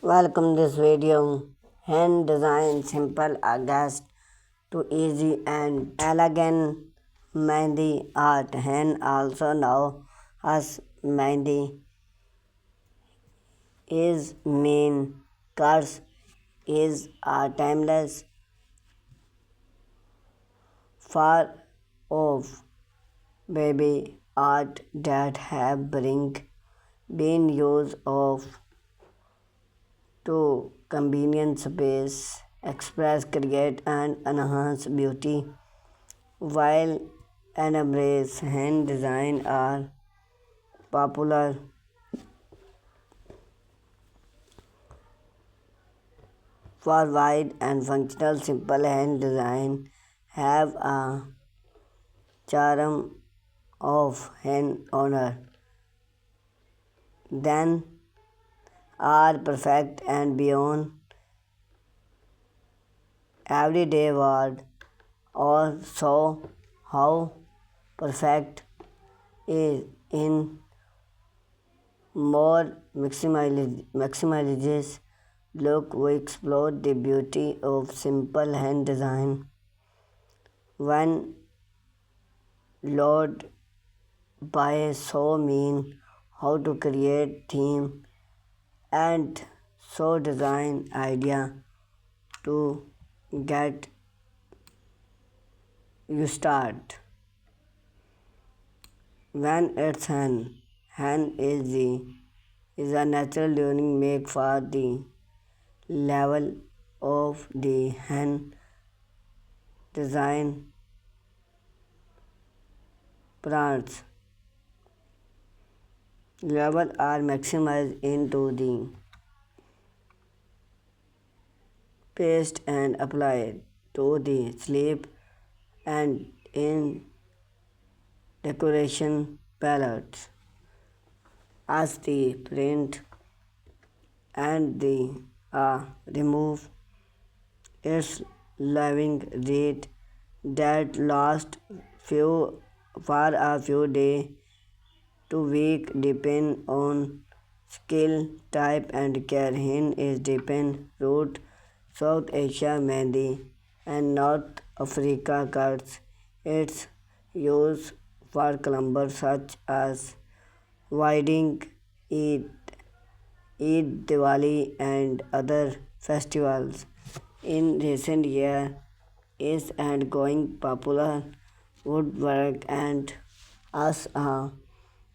Welcome this video. Hand design simple August to easy and elegant mehndi art. Hand also known as mehndi is main course is a timeless far of baby art that have been used of to convenience space, express, create, and enhance beauty, while and embrace hand design are popular for wide and functional. Simple hand design have a charm of hand owner. Then are perfect and beyond everyday word or so how perfect is in more maximizes look. We explore the beauty of simple hand design when lord by so mean how to create theme and so design idea to get you start. When it's hen is a natural during make for the level of the hen design plants level are maximized into the paste and applied to the sleeve and in decoration palettes as the print and the remove its living rate that last few for a few days to week depend on skill type and care. Hin is depend root South Asia Mehndi and North Africa cuts. Its use for clumbers such as wedding, Eid, Diwali, and other festivals. In recent years, is and going popular woodwork and as a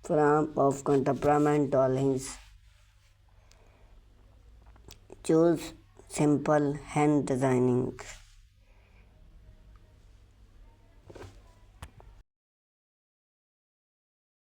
form of contemporary toilings. Choose simple hand designing.